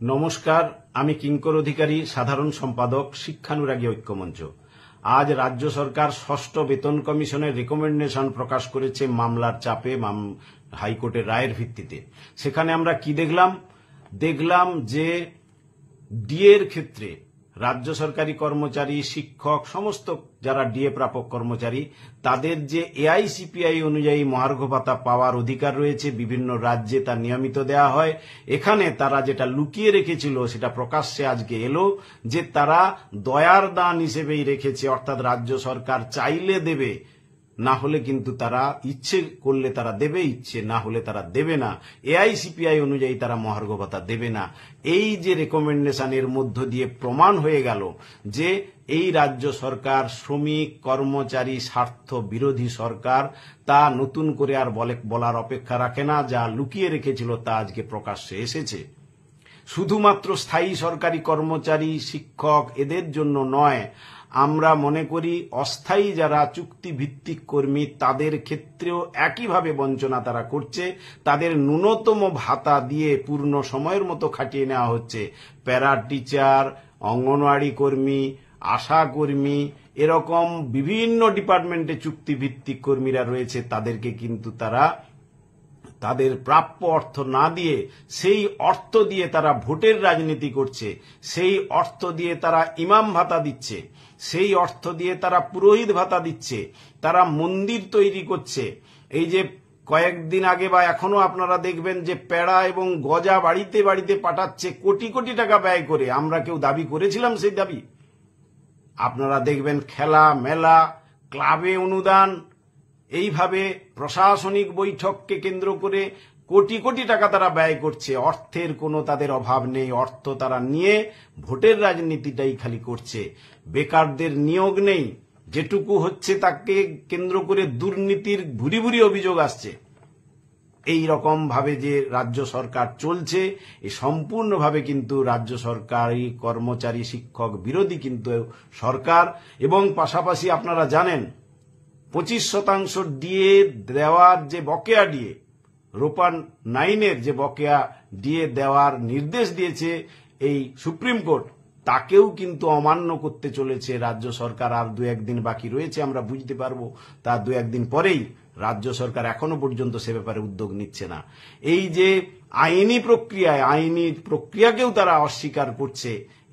নমস্কার, আমি কিঙ্কর অধিকারী, সাধারণ সম্পাদক, শিক্ষানুরাগী ঐক্যমঞ্চ। আজ রাজ্য সরকার ষষ্ঠ বেতন কমিশনের রিকমেন্ডেশন প্রকাশ করেছে মামলার চাপে, হাইকোর্টের রায়ের ভিত্তিতে। সেখানে আমরা কি দেখলাম যে ডিএর ক্ষেত্রে রাজ্য সরকারি কর্মচারী, শিক্ষক, সমস্ত যারা ডিএ প্রাপক কর্মচারী, তাদের যে এআইসিপিআই অনুযায়ী মহার্ঘ ভাতা পাওয়ার অধিকার রয়েছে, বিভিন্ন রাজ্যে তা নিয়মিত দেওয়া হয়। এখানে তারা যেটা লুকিয়ে রেখেছিল সেটা প্রকাশ্যে আজকে এলো যে তারা দয়ার দান হিসেবেই রেখেছে, অর্থাৎ রাজ্য সরকার চাইলে দেবে, না হলে কিন্তু তারা ইচ্ছে করলে তারা দেবে, ইচ্ছে না হলে তারা দেবে না। এআইসিপিআই অনুযায়ী তারা মহার্ঘ ভাতা দেবে না। এই যে রেকমেন্ডেশনের মধ্য দিয়ে প্রমাণ হয়ে গেল যে এই রাজ্য সরকার শ্রমিক কর্মচারী স্বার্থ বিরোধী সরকার, তা নতুন করে আর বলার অপেক্ষা রাখে না। যা লুকিয়ে রেখেছিল তা আজকে প্রকাশ্যে এসেছে। শুধুমাত্র স্থায়ী সরকারি কর্মচারী, শিক্ষক এদের জন্য নয়, আমরা মনে করি অস্থায়ী যারা চুক্তিভিত্তিক কর্মী তাদের ক্ষেত্রেও একইভাবে বঞ্চনা তারা করছে। তাদের ন্যূনতম ভাতা দিয়ে পূর্ণ সময়ের মতো খাটিয়ে নেওয়া হচ্ছে। প্যারা টিচার, অঙ্গনওয়াড়ি কর্মী, আশা কর্মী, এরকম বিভিন্ন ডিপার্টমেন্টে চুক্তিভিত্তিক কর্মীরা রয়েছে, তাদেরকে কিন্তু তারা তাদের প্রাপ্য অর্থ না দিয়ে সেই অর্থ দিয়ে তারা ভোটের রাজনীতি করছে, সেই অর্থ দিয়ে তারা ইমাম ভাতা দিচ্ছে, সেই অর্থ দিয়ে তারা পুরোহিত ভাতা দিচ্ছে, তারা মন্দির তৈরি করছে। এই যে কয়েকদিন আগে বা এখনো আপনারা দেখবেন যে পেড়া এবং গজা বাড়িতে বাড়িতে পাঠাচ্ছে কোটি কোটি টাকা ব্যয় করে। আমরা কেউ দাবি করেছিলাম সেই দাবি? আপনারা দেখবেন খেলা মেলা, ক্লাবে অনুদান, এইভাবে প্রশাসনিক বৈঠককে কেন্দ্র করে কোটি কোটি টাকা তারা ব্যয় করছে। অর্থের কোনো তাদের অভাব নেই, অর্থ তারা নিয়ে ভোটের রাজনীতিটাই খালি করছে। বেকারদের নিয়োগ নেই, যেটুকু হচ্ছে তাকে কেন্দ্র করে দুর্নীতির ভুরি ভুরি অভিযোগ আসছে। এই রকম ভাবে যে রাজ্য সরকার চলছে, এই সম্পূর্ণভাবে কিন্তু রাজ্য সরকারি কর্মচারী শিক্ষক বিরোধী কিন্তু সরকার। এবং পাশাপাশি আপনারা জানেন 25% ডিএ দেওয়ার যে বকেয়া ডিএ, রোপা 9-এর যে বকেয়া ডিএ দেওয়ার নির্দেশ দিয়েছে এই সুপ্রিম কোর্ট, তাকেও কিন্তু অমান্য করতে চলেছে রাজ্য সরকার। আর 2-1 দিন বাকি রয়েছে, আমরা বুঝতে পারবো তার 2-1 দিন পরেই। রাজ্য সরকার এখনো পর্যন্ত সে ব্যাপারে উদ্যোগ নিচ্ছে না। এই যে আইনি প্রক্রিয়াকেও তারা অস্বীকার করছে।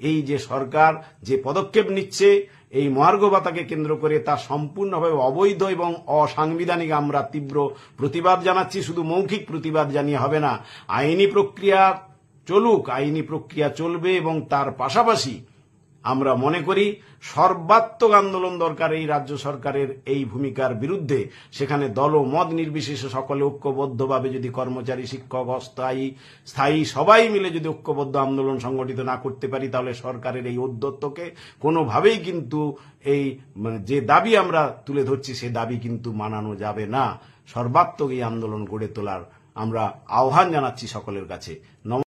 এই যে সরকার যে পদক্ষেপ নিচ্ছে এই মহার্ঘ ভাতাকে কেন্দ্র করে, তা সম্পূর্ণভাবে অবৈধ এবং অসাংবিধানিক। আমরা তীব্র প্রতিবাদ জানাচ্ছি। শুধু মৌখিক প্রতিবাদ জানিয়ে হবে না, আইনি প্রক্রিয়া চলুক, আইনি প্রক্রিয়া চলবে। এবং তার পাশাপাশি আমরা মনে করি সর্বাত্মক আন্দোলন দরকার এই রাজ্য সরকারের এই ভূমিকার বিরুদ্ধে। সেখানে দল ও মত নির্বিশেষে সকলে ঐক্যবদ্ধভাবে যদি কর্মচারী, শিক্ষক, অস্থায়ী, স্থায়ী সবাই মিলে যদি ঐক্যবদ্ধ আন্দোলন সংগঠিত না করতে পারি, তাহলে সরকারের এই ঔদ্ধত্যকে কোনোভাবেই কিন্তু এই যে দাবি আমরা তুলে ধরছি সে দাবি কিন্তু মানানো যাবে না। সর্বাত্মক এই আন্দোলন গড়ে তোলার আমরা আহ্বান জানাচ্ছি সকলের কাছে।